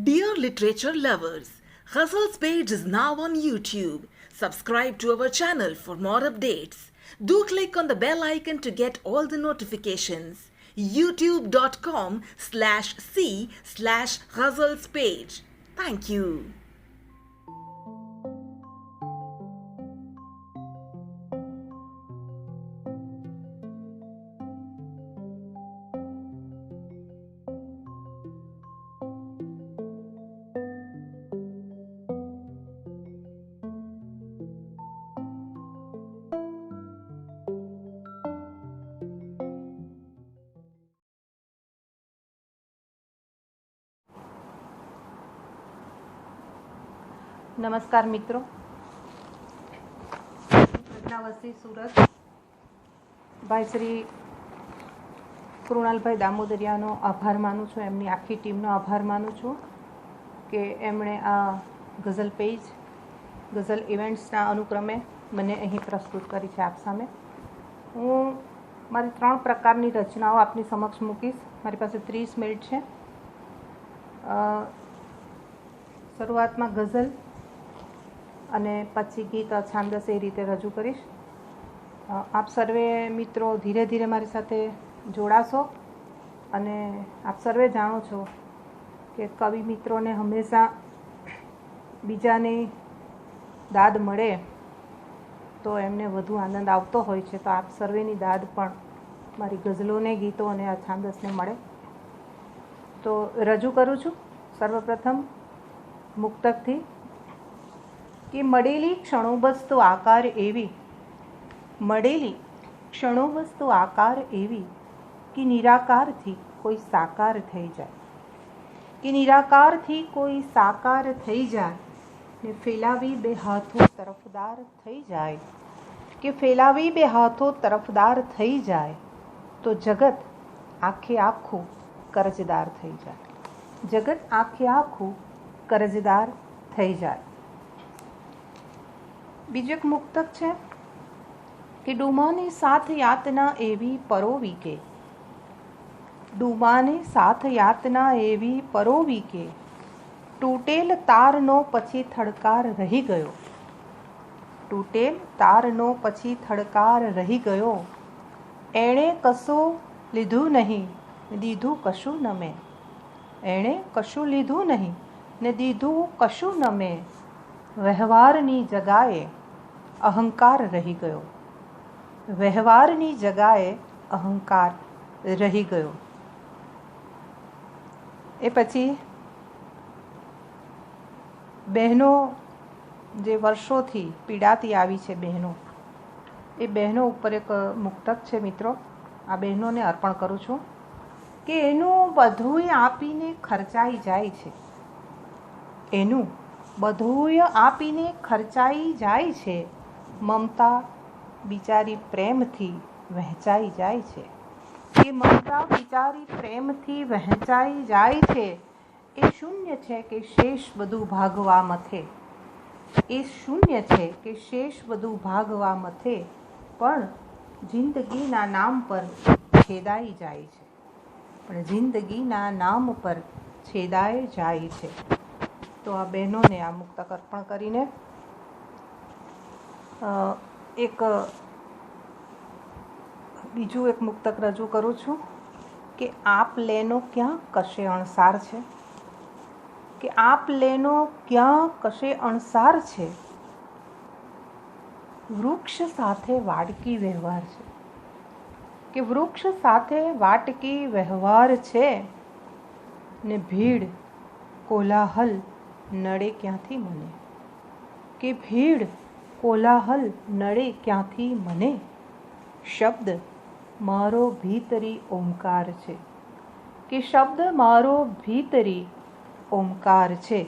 Dear literature lovers, Ghazal's page is now on YouTube. Subscribe to our channel for more updates. Do click on the bell icon to get all the notifications. youtube.com/c/Ghazal's page. Thank you. નમસ્કાર મિત્રો, પ્રજ્ઞાવસી સુરત ભાઈ શ્રી કૃણાલભાઈ દામોદરિયાનો આભાર માનું છું, એમની આખી ટીમનો આભાર માનું છું કે એમણે આ ગઝલ પેજ ગઝલ ઇવેન્ટ્સના અનુક્રમે મને અહીં પ્રસ્તુત કરી છે આપ સામે. હું મારી 3 પ્રકારની રચનાઓ આપની સમક્ષ મૂકીશ. મારી પાસે 30 મિનિટ છે. શરૂઆતમાં ગઝલ અને પછી ગીત છાંદસ એ રીતે રજૂ કરીશ. આપ સર્વે મિત્રો ધીરે ધીરે મારી સાથે જોડાશો અને આપ સર્વે જાણો છો કે કવિ મિત્રોને હંમેશા બીજાની દાદ મળે તો એમને વધુ આનંદ આવતો હોય છે. તો આપ સર્વેની દાદ પણ મારી ગઝલોને, ગીતો અને આ છાંદસને મળે. તો રજૂ કરું છું સર્વપ્રથમ મુક્તકથી કે મળેલી ક્ષણોવસ્તુ આકાર એવી, મળેલી ક્ષણોવસ્તુ આકાર એવી કે નિરાકારથી કોઈ સાકાર થઈ જાય, કે નિરાકારથી કોઈ સાકાર થઈ જાય ને ફેલાવી બે હાથો તરફદાર થઈ જાય, કે ફેલાવી બે હાથો તરફદાર થઈ જાય તો જગત આખે આખું કરજદાર થઈ જાય, જગત આખે આખું કરજદાર થઈ જાય. બીજું એક મુક્તક છે કે ડૂમાને સાથ યાતના એવી પરોવી કે, ડૂમાને સાથ યાતના એવી પરોવી કે તૂટેલ તારનો પછી થડકાર રહી ગયો, તૂટેલ તારનો પછી થડકાર રહી ગયો, એણે કશું લીધું નહીં ને દીધું કશું ન મેં, એણે કશું લીધું નહીં ને દીધું કશું ન મેં, વ્યવહારની જગાએ અહંકાર રહી ગયો, વ્યવહારની જગાએ અહંકાર રહી ગયો. એ પછી બહેનો જે વર્ષોથી પીડાતી આવી છે, બહેનો, એ બહેનો ઉપર એક મુક્તક છે મિત્રો. આ બહેનોને અર્પણ કરું છું કે એનું બધુંય આપીને ખર્ચાઈ જાય છે, એનું બધુંય આપીને ખર્ચાઈ જાય છે, મમતા બિચારી પ્રેમથી વહેંચાઈ જાય છે, એ મમતા બિચારી પ્રેમથી વહેંચાઈ જાય છે. એ શૂન્ય છે કે શેષ બધું ભાગવા મથે, એ શૂન્ય છે કે શેષ બધું ભાગવા મથે, પણ જિંદગીના નામ પર છેદાઈ જાય છે, પણ જિંદગીના નામ પર છેદાઈ જાય છે. તો આ બહેનોને આ મુક્તક અર્પણ કરીને એક બીજું એક મુક્તક રજૂ કરું છું કે આપ લેનો ક્યાં કશે અણસાર છે, કે આપ લેનો ક્યાં કશે અણસાર છે, વૃક્ષ સાથે વાટકી વ્યવહાર છે, કે વૃક્ષ સાથે વાટકી વ્યવહાર છે ને ભીડ કોલાહલ નડે ક્યાંથી મને, કે ભીડ કોલાહલ નડે ક્યાંથી મને, શબ્દ મારો ભીતરી ઓમકાર છે, કે શબ્દ મારો ભીતરી ઓમકાર છે.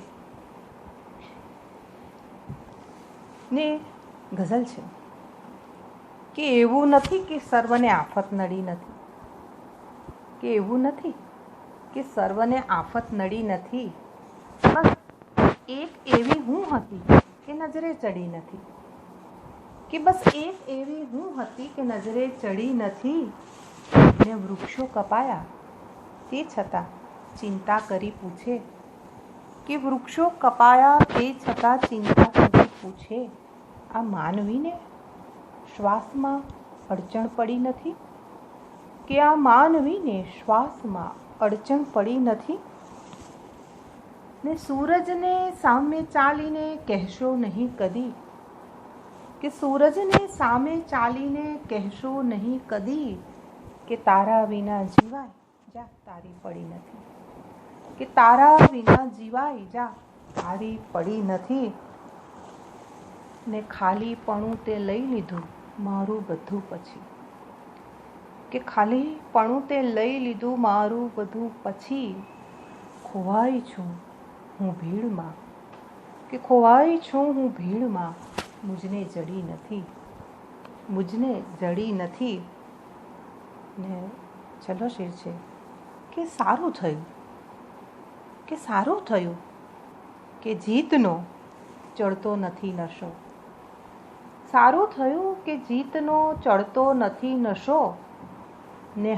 ને ગઝલ છે કે એવું નથી કે સર્વને આફત નડી નથી, કે એવું નથી કે સર્વને આફત નડી નથી, બસ એક એવી હું હતી કે નજરે ચડી નથી, કે બસ એક એવી હું હતી કે નજરે ચડી નથી, ને વૃક્ષો કપાયા તે છતાં ચિંતા કરી પૂછે કે વૃક્ષો કપાયા તે છતાં ચિંતા કરી પૂછે, આ માનવીને શ્વાસમાં અડચણ પડી નથી? કે આ માનવીને શ્વાસમાં અડચણ પડી નથી? ને સૂરજને સામે ચાલીને કહેશો નહીં કદી, કે સૂરજને સામે ચાલીને કહેશો નહીં કદી, કે તારા વિના જીવાય જા તારી પડી નથી, કે તારા વિના જીવાય જા તારી પડી નથી. ને ખાલીપણું તે લઈ લીધું મારું બધું પછી, કે ખાલીપણું તે લઈ લીધું મારું બધું પછી, ખોવાઈ છું હું ભીડમાં, કે ખોવાઈ છું હું ભીડમાં, મુજને જડી નથી, મુજને જડી નથી. ને છેલ્લો શેર છે કે સારું થયું, કે સારું થયું કે જીતનો ચડતો નથી નશો, સારું થયું કે જીતનો ચડતો નથી નશો. ને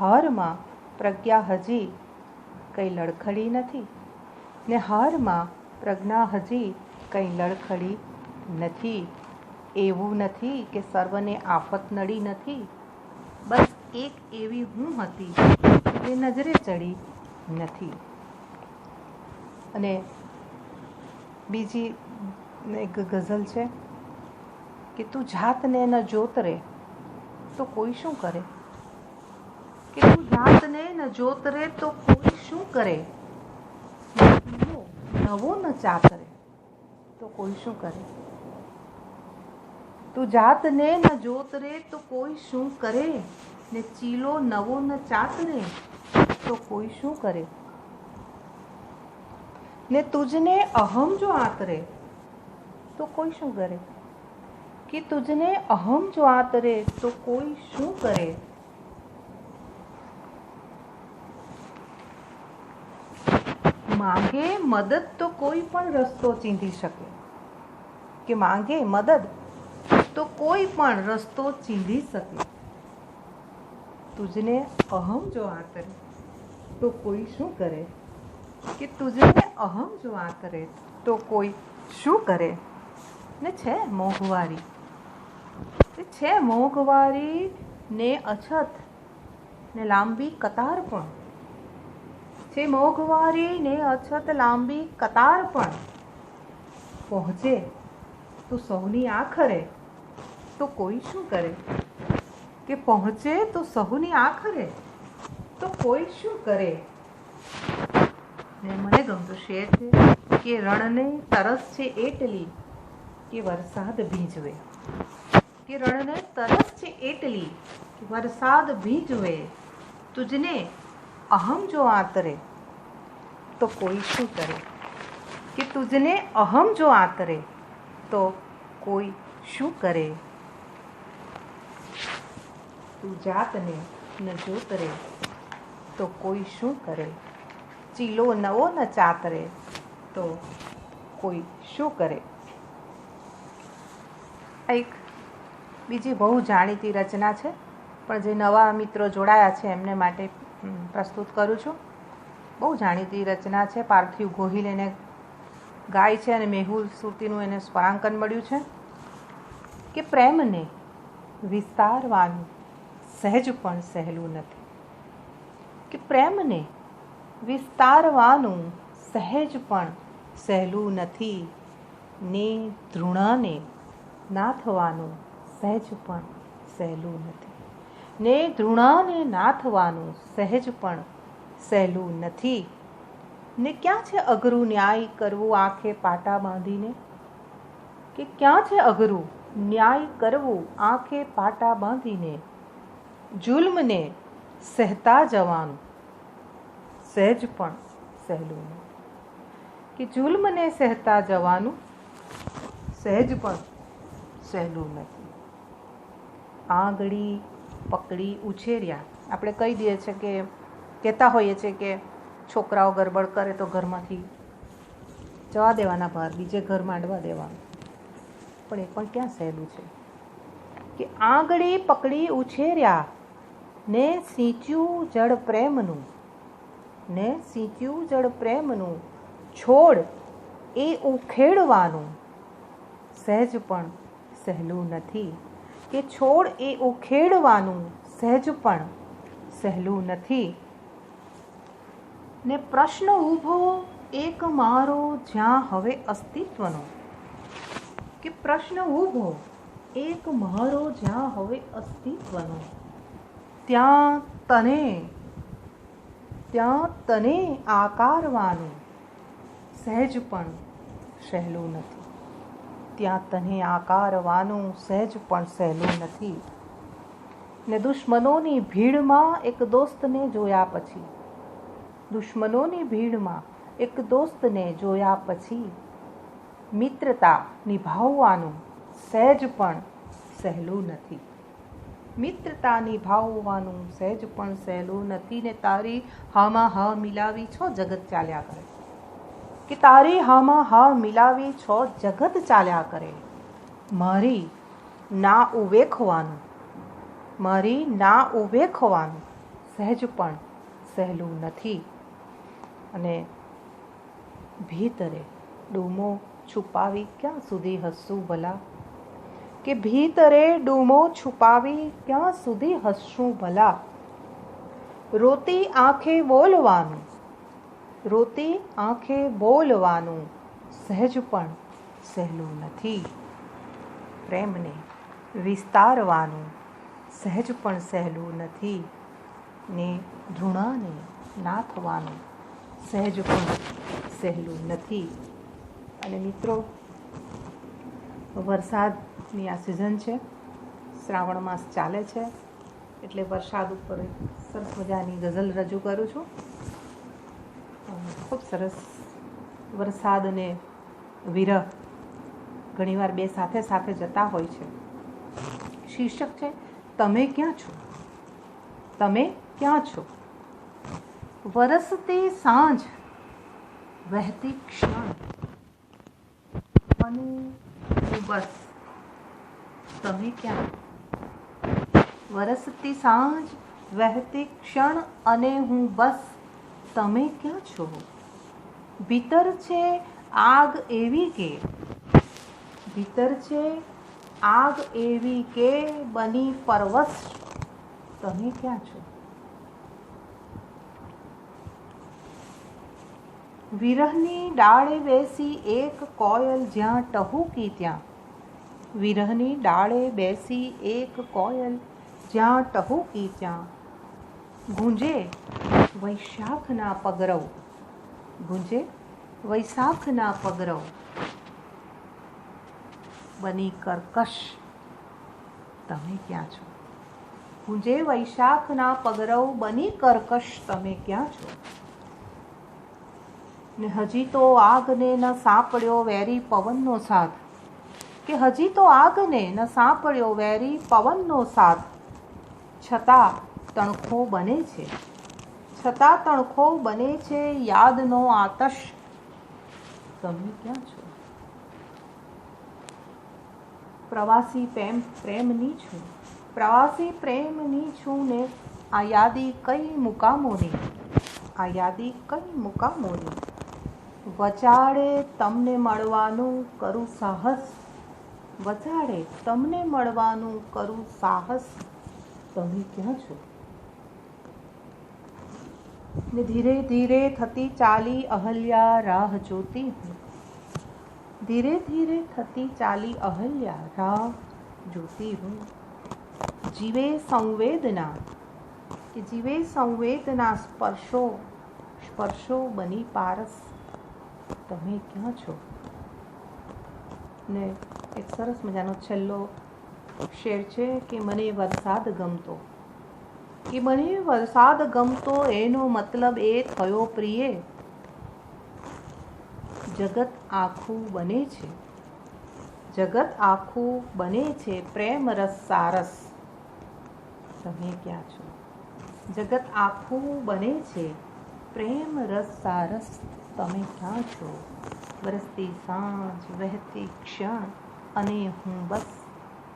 હારમાં પ્રજ્ઞા હજી કંઈ લડખડી નથી, ને હારમાં પ્રજ્ઞા હજી કંઈ લડખડી નથી. એવું નથી કે સર્વને આફત નડી નથી, બસ એક એવી હું હતી જે નજરે ચડી નથી. અને બીજી એક ગઝલ છે કે તું જાતને ન જોતરે તો કોઈ શું કરે, કે તું જાતને ન જોતરે તો કોઈ શું કરે, નવો ન ચાતરે તો કોઈ શું કરે. તું જાતને ન જોતરે તો કોઈ શું કરે, ને ચીલો નવો ન ચાતરે તો કોઈ શું કરે. ને તુજને અહમ જો આતરે તો કોઈ શું કરે, કે તુજને અહમ જો આતરે તો કોઈ શું કરે. માંગે મદદ તો કોઈ પણ રસ્તો ચીંધી શકે, કે માંગે મદદ તો કોઈ પણ રસ્તો ચીંધી શકે. તુજને અહમ જો આતરે તો કોઈ શું કરે, કે તુજને અહમ જો આતરે તો કોઈ શું કરે. ને છે મોંઘવારી, છે મોંઘવારી ને અછત ને લાંબી કતાર પણ, છે મોંઘવારી ને અછત લાંબી કતાર પણ, પહોંચે તો સૌની આખરે તો કોઈ શું કરે, કે પહોંચે તો સૌની આખરે તો કોઈ શું કરે. ને મને ગમતો શેર છે કે રણને તરસ છે એટલી કે વરસાદ ભીંજવે, કે રણને તરસ છે એટલી કે વરસાદ ભીંજવે. તુજને અહમ જો આતરે તો કોઈ શું કરે, કે તુજને અહમ જો આતરે તો કોઈ શું કરે. તું જાતને ન જોતરે તો કોઈ શું કરે, ચીલો નવો ન ચાતરે તો કોઈ શું કરે. એક બીજી બહુ જાણીતી રચના છે, પણ જે નવા મિત્રો જોડાયા છે એમને માટે પ્રસ્તુત કરું છું. બહુ જાણીતી રચના છે, પાર્થિવ ગોહિલ એને ગાય છે અને મેહુલ સુરતીનું એને સ્વરાંકન મળ્યું છે. કે પ્રેમને વિસ્તારવાનું સહેજ પણ સહેલું નથી, કે પ્રેમને વિસ્તારવાનું સહેજ પણ સહેલું નથી, ને ધૃણાને નાથવાનું સહેજ પણ સહેલું નથી, ને ધૃણાને નાથવાનું સહેજ પણ સહેલું નથી. ને ક્યાં છે અઘરું ન્યાય કરવું આંખે પાટા બાંધીને, કે ક્યાં છે અઘરું ન્યાય કરવું આંખે પાટા બાંધીને. જુલ્મને સહેતા જવાનું સહેજ પણ સહેલું નથી, કે જુલ્મને સહેતા જવાનું સહેજ પણ સહેલું નથી. આંગળી પકડી ઉછેર્યા, આપણે કહી દઈએ છીએ કે કહેતા હોઈએ છીએ કે છોકરાઓ ગરબડ કરે તો ઘરમાંથી જવા દેવાના બહાર, બીજે ઘર માંડવા દેવાનું, પણ એ પણ ક્યાં સહેલું છે. કે આંગળી પકડી ઉછેર્યા ને સિંચ્યું જળ પ્રેમનું, ને સીંચ્યું જળ પ્રેમનું છોડ એ ઉખેડવાનું સહેજ પણ સહેલું નથી. કે છોડ એ ઉખેડવાનું સહેજ પણ સહેલું નથી. ને પ્રશ્ન ઊભો એક મારો જ્યાં હવે અસ્તિત્વનો, કે પ્રશ્ન ઊભો એક મારો જ્યાં હવે અસ્તિત્વનો, ત્યાં તને આકારવાનું સહેજ પણ સહેલું નથી. ત્યાં તને આકારવાનું સહેજ પણ સહેલું નથી. ને દુશ્મનોની ભીડમાં એક દોસ્તને જોયા પછી, દુશ્મનોની ભીડમાં એક દોસ્તને જોયા પછી મિત્રતા નિભાવવાનું સહેજ પણ સહેલું નથી. મિત્રતા નિભાવવાનું સહેજ પણ સહેલું નથી. ને તારી હામાં હા મિલાવી છો જગત ચાલ્યા કરે, કે તારી હામાં હા મિલાવી છો જગત ચાલ્યા કરે. મારી ના ઉવેખવાનું, મારી ના ઉવેખવાનું સહેજ પણ સહેલું નથી. અને ભીતરે ડૂમો છુપાવી ક્યાં સુધી હસશું ભલા, કે ભીતરે ડૂમો છુપાવી ક્યાં સુધી હસશું ભલા. રોતી આંખે બોલવાનું, રોતી આંખે બોલવાનું સહેજ પણ સહેલું નથી. પ્રેમને વિસ્તારવાનું સહેજ પણ સહેલું નથી. ને ધૃણાને નાથવાનું સહેજ પણ સહેલું નથી. અને મિત્રો, વરસાદની આ સિઝન છે, શ્રાવણ માસ ચાલે છે, એટલે વરસાદ ઉપર સરસ મજાની ગઝલ રજૂ કરું છું. ખૂબ સરસ. વરસાદ અને વિરહ ઘણીવાર બે સાથે સાથે જતા હોય છે. શીર્ષક છે તમે ક્યાં છો, તમે ક્યાં છો. વરસતી સાંજ, વહેતી ક્ષણ, અને હું બસ તમે ક્યાં. વરસતી સાંજ, વહેતી ક્ષણ, અને હું બસ તમે ક્યાં છો. ભીતર છે આગ એવી કે, ભીતર છે આગ એવી કે બની પરવશ તમે ક્યાં છો. વિરહની ડાળે બેસી એક કોયલ જ્યાં ટહુકી ત્યાં, વિરહની ડાળે બેસી એક કોયલ જ્યાં ટહુકી ત્યાં, ગુંજે વૈશાખના પગરવ, ગુંજે વૈશાખના પગરવ બની કર્કશ તમે ક્યાં છો. ગુંજે વૈશાખના પગરવ બની કર્કશ તમે ક્યાં છો. ને હજી તો આગને ન સાંપડ્યો વેરી પવનનો સાથ, કે હજી તો આગને ન સાંપડ્યો વેરી પવનનો સાથ, છતાં તણખો બને છે, છતાં તણખો બને છે યાદનો આતશ તમે ક્યાં છો. પ્રવાસી પ્રેમની છું, પ્રવાસી પ્રેમની છું, ને આ યાદી કઈ મુકામોની, આ યાદી કઈ મુકામોની. વચાડે તમને મળવાનું કરું સાહસ, વચાડે તમને મળવાનું કરું સાહસ તમે ક્યાં છો. ને ધીરે ધીરે થતી ચાલી અહલ્યા રાહ જોતી હું, ધીરે ધીરે થતી ચાલી અહલ્યા રાહ જોતી હું. જીવે સંવેદના, કે જીવે સંવેદના સ્પર્શો, સ્પર્શો બની પારસ તમે ક્યાં છો. ને એક સરસ મજાનો છેલ્લો શેર છે કે મને વરસાદ ગમતો, કે મને વરસાદ ગમતો એનો મતલબ એ થયો પ્રિય, જગત આખું બને છે, જગત આખું બને છે પ્રેમ રસ સારસ તમે ક્યાં છો. જગત આખું બને છે પ્રેમ રસ સારસ તમે ક્યાં છો. વરસતી સાંજ, વહેતી ક્ષણ, અને હું બસ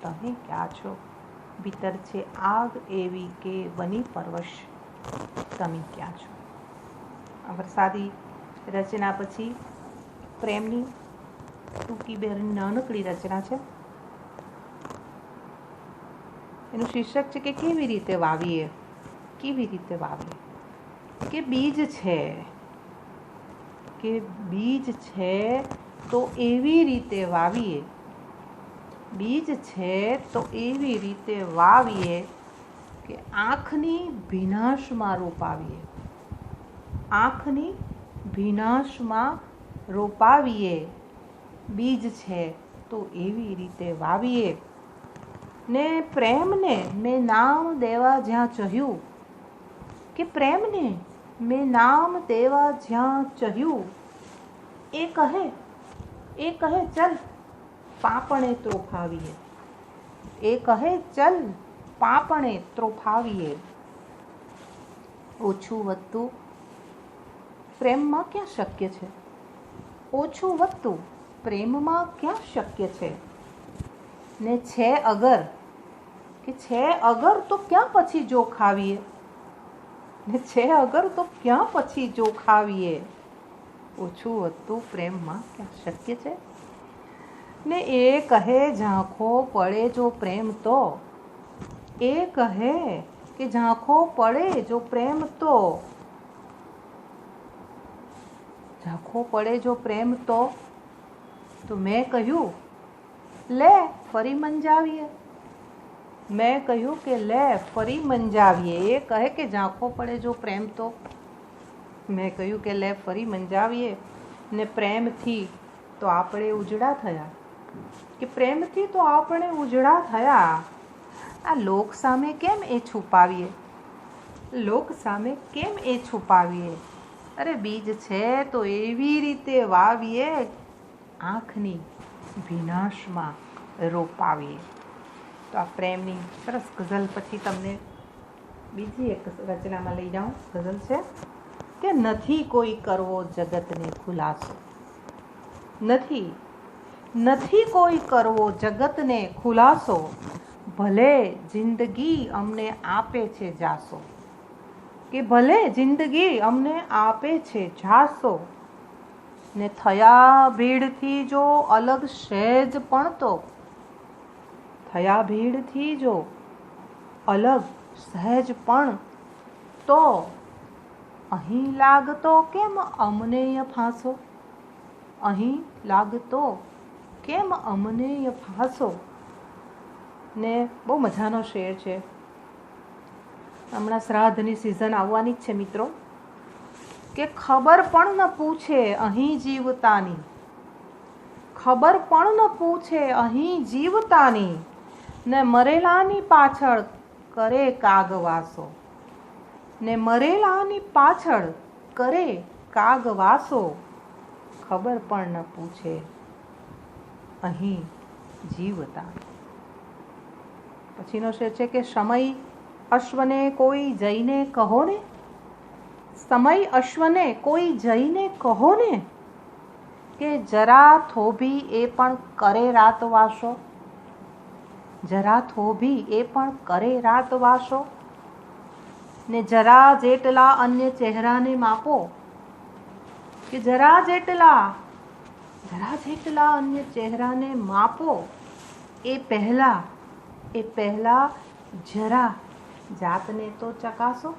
તમે ક્યાં છો. ભીતર છે આગ એવી કે બની પરવશ તમે ક્યાં છો. વરસાદી રચના પછી પ્રેમની ટૂંકી બેરની નાનકડી રચના છે. એનું શીર્ષક છે કે કેવી રીતે વાવીએ. કેવી રીતે વાવીએ કે બીજ છે તો એવી રીતે વાવીએ. બીજ છે તો એવી રીતે વાવીએ કે આંખની ભીનાશમાં રોપાવીએ. આંખની ભીનાશમાં રોપાવીએ. બીજ છે તો એવી રીતે વાવીએ. ને પ્રેમને મેં નામ દેવા જ્યાં ચહ્યું કે પ્રેમને મેં નામ દેવા જ્યાં ચહ્યું. એ કહે ચલ પાપણે ત્રોફાવીએ. એ કહે ચલ પાપણે ત્રોફાવીએ. ઓછું વધતું પ્રેમમાં ક્યાં શક્ય છે. ઓછું વધતું પ્રેમમાં ક્યાં શક્ય છે. ને છે અગર તો ક્યાં પછી જો ખાવીએ. ને છે અગર તો ક્યાં પછી જો ખાવીએ. ઓછું વધતું પ્રેમમાં ક્યાં શક્ય છે. ને એ કહે ઝાંખો પડે જો પ્રેમ તો. એ કહે કે ઝાંખો પડે જો પ્રેમ તો. ઝાંખો પડે જો પ્રેમ તો મેં કહ્યું લે ફરી મંજાવીએ. મેં કહ્યું કે લે ફરી મંજાવીએ. એ કહે કે ઝાંખો પડે જો પ્રેમ તો. મેં કહ્યું કે લે ફરી મંજાવીએ. ને પ્રેમથી તો આપણે ઉજળા થયા. કે પ્રેમથી તો આપણે ઉજળા થયા. આ લોક સામે કેમ એ છુપાવીએ. લોક સામે કેમ એ છુપાવીએ. અરે બીજ છે તો એવી રીતે વાવીએ આંખની ભીનાશમાં રોપાવીએ. તો આ પ્રેમની સરસ ગઝલ પછી તમને બીજી એક રચનામાં લઈ જાઉં. ગઝલ છે કે નથી કોઈ કરવો જગતને ખુલાસો. નથી કોઈ કરવો જગતને ખુલાસો. ભલે જિંદગી અમને આપે છે જાસો. કે ભલે જિંદગી અમને આપે છે જાસો. ને થયા ભીડથી જો અલગ સહેજ પણ તો. થયા ભીડથી જો અલગ સહેજ પણ તો. અહીં લાગતો કેમ અમને ફાંસો. અહીં લાગતો કેમ અમને ફાંસો. ને બહુ મજાનો શેર છે. હમણાં શ્રાદ્ધની સિઝન આવવાની જ છે મિત્રો. કે ખબર પણ ન પૂછે અહીં જીવતાની. ખબર પણ ન પૂછે અહીં જીવતાની. ને મરેલાની પાછળ કરે કાગવાસો. ને મરેલાની પાછળ કરે કાગવાસો. ખબર પણ ન પૂછે અહીં જીવતાની. પછીનો શેર છે કે સમય અશ્વને કોઈ જઈને કહો ને. સમય અશ્વને કોઈ જઈને કહો ને. કે જરા થોભી એ પણ કરે રાતવાસો. જરા થોભી એ પણ કરે રાતવાસો. ને જરા જેટલા અન્ય ચહેરાને માપો. કે જરા જેટલા અન્ય ચહેરાને માપો. એ પહેલા જરા જાતને તો ચકાસો.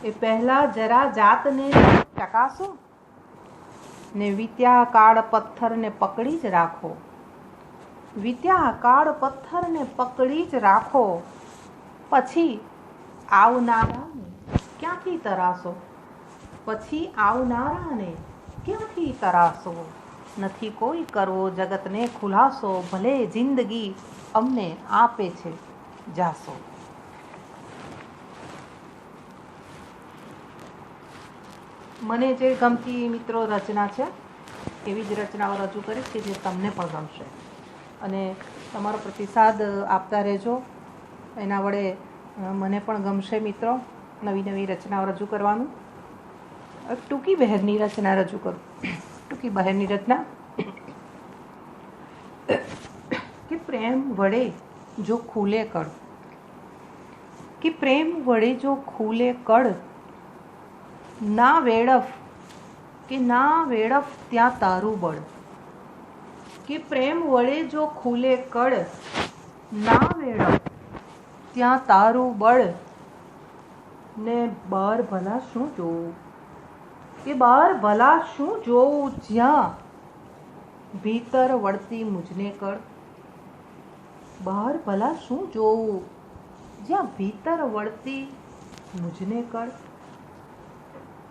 એ પહેલા જરા જાતને ચકાસો. ને વિત્યા કાળ પથ્થરને પકડી જ રાખો. વિત્યા કાળ પથ્થરને પકડી જ રાખો. પછી આવનારાને ક્યાંથી તરાસો. પછી આવનારાને ક્યાંથી તરાસો. નથી કોઈ કરવો જગતને ખુલાસો. ભલે જિંદગી અમને આપે છે જાસો. મને જે ગમતી મિત્રો રચના છે એવી જ રચનાઓ રજૂ કરીશ કે જે તમને પણ ગમશે. અને તમારો પ્રતિસાદ આપતા રહેજો. એના વડે મને પણ ગમશે મિત્રો નવી નવી રચનાઓ રજૂ કરવાનું. ટૂંકી બહેરની રચના રજૂ કરું. ટૂંકી બહેરની રચના કે પ્રેમ વડે જો ખુલે કડ. કે પ્રેમ વડે જો ખુલે કડ. ના વેડફ કે ના વેડફ ત્યાં તારું બળ, કે પ્રેમ વળે જો ખુલે કળ, ના વેડફ ત્યાં તારું બળ, ને બાર ભલા શું જોવું, કે બાર ભલા શું જોવું જ્યાં ભીતર વળતી મુજને કળ, બહાર ભલા શું જોવું જ્યાં ભીતર વળતી મુજને કળ,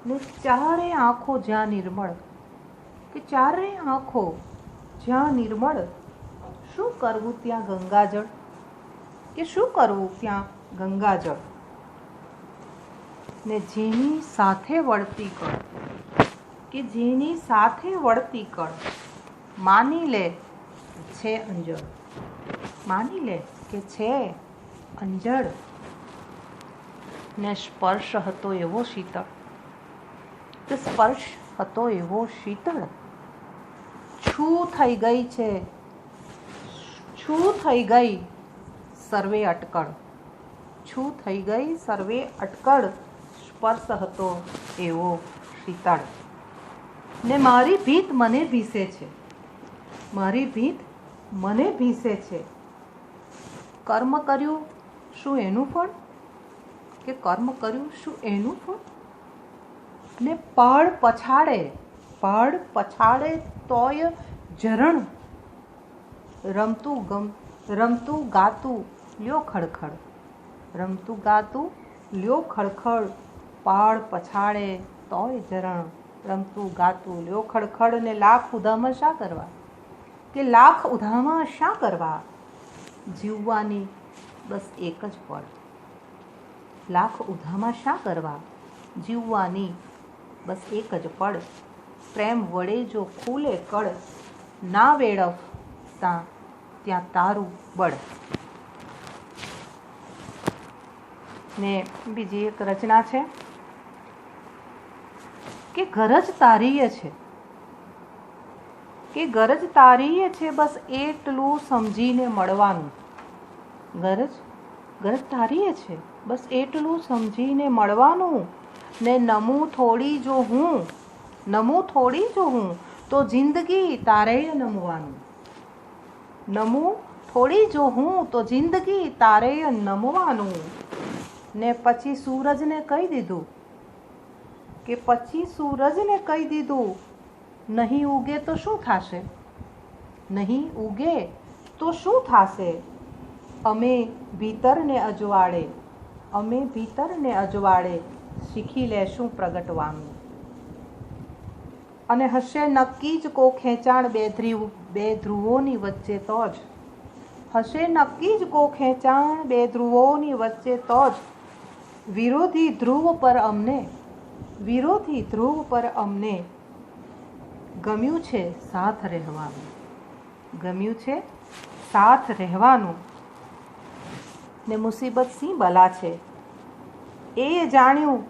ને ચારે આંખો જ્યાં નિર્મળ, કે ચારે આંખો જ્યાં નિર્મળ, શું કરવું ત્યાં ગંગાજળ, કે શું કરવું ત્યાં ગંગાજળ, ને જેની સાથે વળતી કળ, કે જેની સાથે વળતી કળ, માની લે છે અંજળ, માની લે કે છે અંજળ, ને સ્પર્શ હતો એવો શીતળ, કે સ્પર્શ હતો એવો શીતળ, છું થઈ ગઈ છે, છું થઈ ગઈ સર્વે અટકળ, છું થઈ ગઈ સર્વે અટકળ, સ્પર્શ હતો એવો શીતળ, ને મારી ભીત મને ભીસે છે, મારી ભીત મને ભીસે છે, કર્મ કર્યું શું એનું ફળ, કે કર્મ કર્યું શું એનું ફળ, ને પળ પછાડે તોય ઝરણ, રમતું ગાતું લ્યો ખડખડ, રમતું ગાતું લ્યો ખડખડ, પળ પછાડે તોય ઝરણ, રમતું ગાતું લ્યો ખડખડ, ને લાખ ઉધામાં શા કરવા, કે લાખ ઉધામાં શા કરવા, જીવવાની બસ એક જ પળ, લાખ ઉધામાં શા કરવા, જીવવાની બસ એક જ પળ, પ્રેમ વડે જો ખુલે કળ, ના વેડફ ત્યાં તારું બળ. ને બીજી એક રચના છે કે ગરજ તારીએ છે, કે ગરજ તારીએ છે બસ એટલું સમજીને મળવાનું, ગરજ તારીએ છે બસ એટલું સમજીને મળવાનું, ને નમું થોડી જો હું તો જિંદગી તારેય નમવાનું, નમું થોડી જો હું તો જિંદગી તારેય નમવાનું, ને પછી સૂરજને કહી દીધું, કે પછી સૂરજને કહી દીધું, નહીં ઉગે તો શું થશે, નહીં ઉગે તો શું થશે, અમે ભીતરને અજવાળે શીખી લેશું પ્રગટવાનું, અને હશે નક્કી જ કો ખેંચાણ બે ધ્રુવોની વચ્ચે તો જ, હશે નક્કી જ કો ખેંચાણ બે ધ્રુવોની વચ્ચે તો જ, વિરોધી ધ્રુવ પર અમને ગમ્યું છે સાથ રહેવાનું, ગમ્યું છે સાથ રહેવાનું, ને મુસીબત સી બલા છે એ જાણ્યું,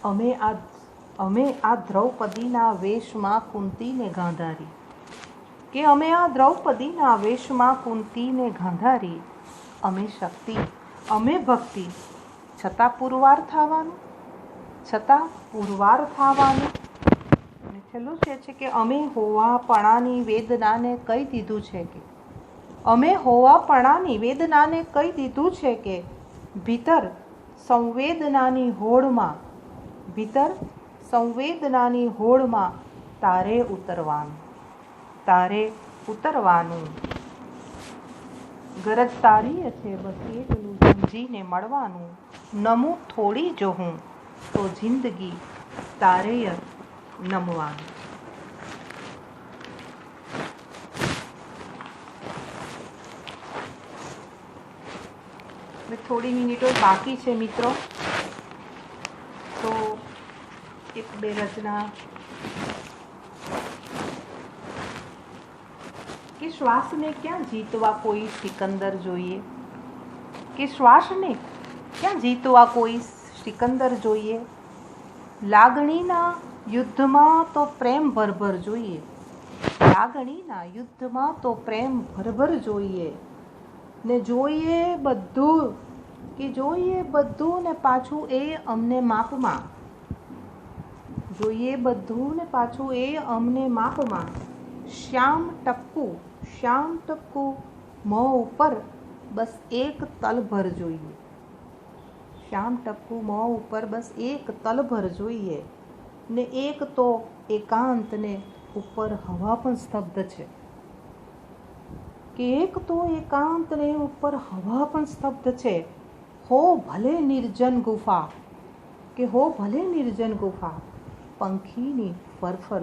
અમે આ દ્રૌપદીના વેશમાં કુંતીને ગાંધારી, કે અમે આ દ્રૌપદીના વેશમાં કુંતીને ગાંધારી, અમે શક્તિ અમે ભક્તિ છતાં પુરવાર થવાનું, અને છેલ્લું છે કે અમે હોવાપણાની વેદનાને કહી દીધું છે, કે અમે હોવાપણાની વેદનાને કહી દીધું છે, કે ભીતર સંવેદનાની હોડમાં તારે ઉતરવાનું, ગરજ તારી છે બસ એટલું સમજીને મળવાનું, નમું થોડી જો હું તો જિંદગી તારેય નમવાનું. થોડી મિનિટો બાકી છે મિત્રો, તો એક બે રચના, કે શ્વાસને ક્યાં જીતવા કોઈ સિકંદર જોઈએ, કે શ્વાસને ક્યાં જીતવા કોઈ સિકંદર જોઈએ, લાગણીના યુદ્ધમાં તો પ્રેમ ભરભર જોઈએ, લાગણીના યુદ્ધમાં તો પ્રેમ ભરભર જોઈએ, ને જોઈએ બધું ને પાછું એ અમને માપમાં. જોઈએ બધું ને પાછું એ અમને માપમાં. શ્યામ ટપકું મોં ઉપર બસ એક તલભર જોઈએ. શ્યામ ટપકું મોં ઉપર બસ એક તલભર જોઈએ. ને એક તો એકાંત ને ઉપર હવા પણ સ્તબ્ધ છે. કે એક તો એકાંત ને ઉપર હવા પણ સ્તબ્ધ છે. હો ભલે નિર્જન ગુફા પંખીની ફરફર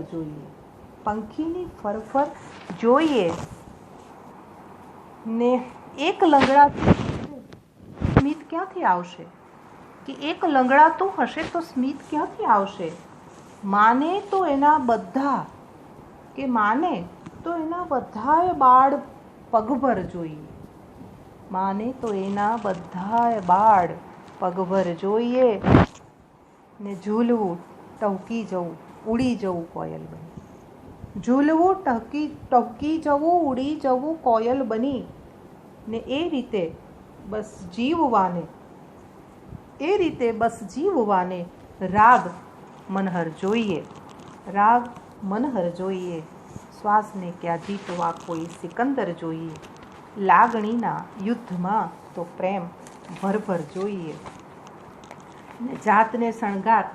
જોઈએ. ને એક લંગડાતું સ્મિત ક્યાંથી આવશે? કે એક લંગડાતું હશે તો સ્મિત ક્યાંથી આવશે? માને તો એના બધાય બાળ પગભર જોઈએ. ને ઝૂલવું ટહુકી જવું ઉડી જવું કોયલ બની. ને એ રીતે બસ જીવવાને રાગ મનહર જોઈએ. શ્વાસને ક્યાં જીતવા કોઈ સિકંદર જોઈએ. લાગણીના યુદ્ધમાં તો પ્રેમ ભરભર જોઈએ. ને જાતને શણગાર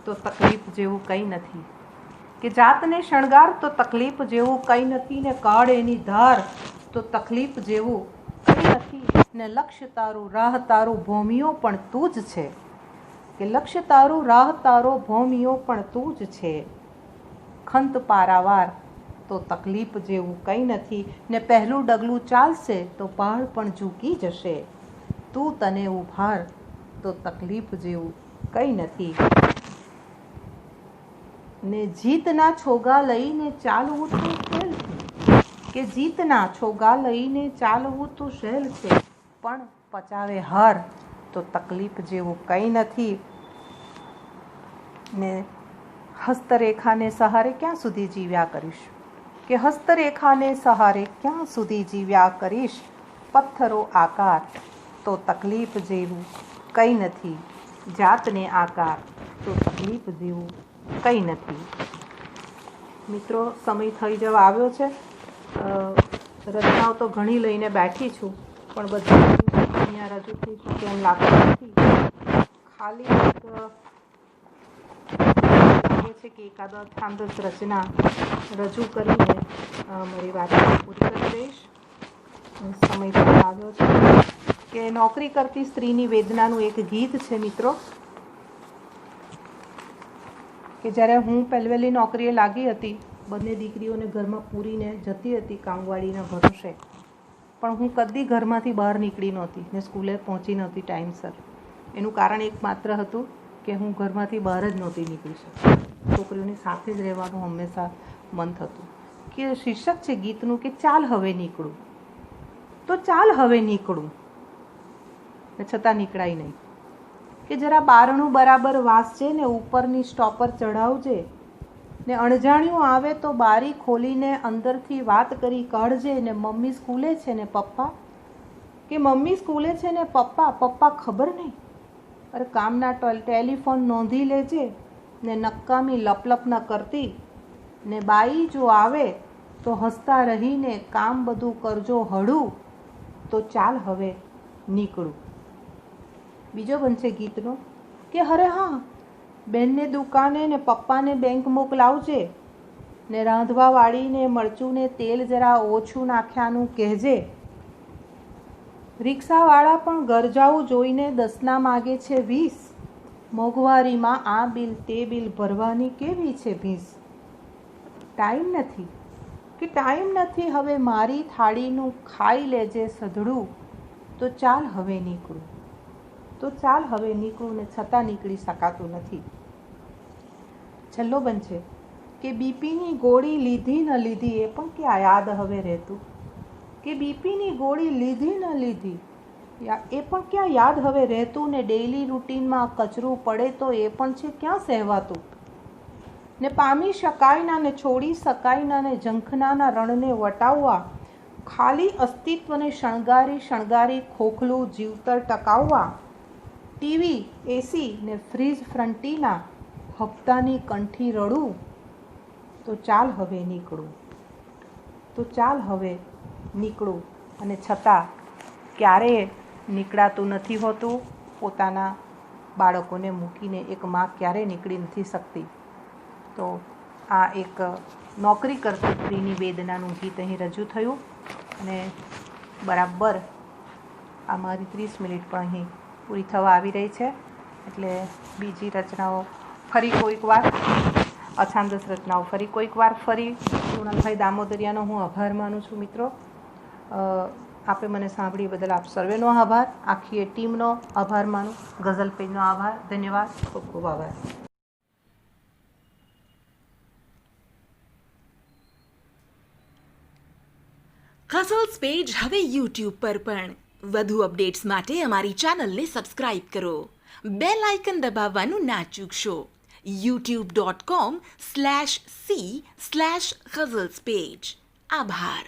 તો તકલીફ જેવું કંઈ નથી. ને કાળ એની ધાર તો તકલીફ જેવું કંઈ નથી. ને લક્ષ્ય તારું રાહ તારું ભૂમિયો પણ તું જ છે. ખંત પારાવાર તો તકલીફ જેવું કંઈ નથી. ને પહેલું ડગલું ચાલશે તો પહાડ પણ ઝૂકી જશે. તું તને ઉભાર તો તકલીફ જેવું કંઈ નથી. ને જીતના છોગા લઈને ચાલવું તો સહેલ છે. પણ પચાવે હાર તો તકલીફ જેવું કંઈ નથી. ને હસ્તરેખાને સહારે ક્યાં સુધી જીવ્યા કરીશ. પથ્થરો આકાર તો તકલીફ જેવું કંઈ નથી. જાતને આકાર તો તકલીફ જેવું કંઈ નથી. મિત્રો, સમય થઈ જવા આવ્યો છે. રચનાઓ તો ઘણી લઈને બેઠી છું, પણ બધી અહીંયા રજૂ થઈ શકે એમ લાગતું નથી. ખાલી લાગે છે કે એકાદ છાંદસ રચના રજૂ કરીને મારી વાત પૂરી કરી દઈશ. સમય પણ આવ્યો છે કે નોકરી કરતી સ્ત્રીની વેદનાનું એક ગીત છે મિત્રો. કે જ્યારે હું પહેલવેલી નોકરીએ લાગી હતી, બંને દીકરીઓને ઘરમાં પૂરીને જતી હતી કામવાળીના ભરોસે, પણ હું કદી ઘરમાંથી બહાર નીકળી નહોતી ને સ્કૂલે પહોંચી નહોતી ટાઈમસર. એનું કારણ એકમાત્ર હતું કે હું ઘરમાંથી બહાર જ નહોતી નીકળી શકતી. છોકરીઓની સાથે જ રહેવાનું હંમેશા મન થતું. કે શીર્ષક છે ગીતનું કે ચાલ હવે નીકળું ને છતાં નીકળાય નહીં. કે જરા બારણું બરાબર વાસજે ને ઉપરની સ્ટોપર ચઢાવજે. ને અણજાણ્યું આવે તો બારી ખોલીને અંદરથી વાત કરી કાઢજે. ને મમ્મી સ્કૂલે છે ને પપ્પા ખબર નહીં. અરે કામના ટેલિફોન નોંધી લેજે. ને નકામી લપલપ ન કરતી. ને બાઈ જો આવે તો હસતા રહીને કામ બધું કરજો હળું. તો ચાલ હવે નીકળું. બીજો બનશે ગીતનો કે અરે હા, બેનને દુકાને ને પપ્પાને બેંક મોકલાવજે. ને રાંધવાવાળીને મરચું ને તેલ જરા ઓછું નાખ્યાનું કહેજે. રિક્ષાવાળા પણ ગરજાઓ જોઈને 10 માગે છે 20. મોંઘવારીમાં આ બિલ તે બિલ ભરવાની કેવી છે ભીંસ. ટાઈમ નથી હવે મારી થાળીનું ખાઈ લેજે સધડું. તો ચાલ હવે નીકળું ને છતાં નીકળી શકાતું નથી. છેલ્લો બનશે કે બીપીની ગોળી લીધી ન લીધી એ પણ ક્યાં યાદ હવે રહેતું. કે બીપીની ગોળી લીધી ન લીધી એ પણ ક્યાં યાદ હવે રહેતું. ને ડેઈલી રૂટીનમાં કચરું પડે તો એ પણ છે ક્યાં સહેવાતું. ને પામી શકાય ના ને છોડી શકાય ના ને ઝંખનાના રણને વટાવવા ખાલી અસ્તિત્વને શણગારી શણગારી ખોખલું જીવતર ટકાવવા ટીવી એસી ને ફ્રીજ ફ્રન્ટીના હપ્તાની કંઠી રડું. તો ચાલ હવે નીકળું, તો ચાલ હવે નીકળું. અને છતાં ક્યારેય નીકળાતું નથી હોતું. પોતાના બાળકોને મૂકીને એક માં ક્યારેય નીકળી નથી શકતી. તો આ એક નોકરી કરતી સ્ત્રીની વેદનાનું ગીત અહીં રજૂ થયું. અને બરાબર આ મારી 30 મિનિટ પણ અહીં પૂરી થવા આવી રહી છે. એટલે બીજી રચનાઓ ફરી કોઈક વાર, અછાંદસ રચનાઓ ફરી કોઈક વાર ફરી કૃણાલભાઈ દામોદરિયાનો હું આભાર માનું છું. મિત્રો, આપે મને સાંભળી બદલ આપ સર્વેનો આભાર, આખી એ ટીમનો આભાર માનું, ગઝલ પેજનો આભાર. ધન્યવાદ, ખૂબ ખૂબ આભાર. ગઝલ્સ પેજ હવે યુટ્યુબ પર પણ. વધુ અપડેટ્સ માટે અમારી ચેનલને સબસ્ક્રાઇબ કરો. બેલ આઇકન દબાવવાનું ના ચૂકશો. youtube.com/c/ghazalspage. આભાર.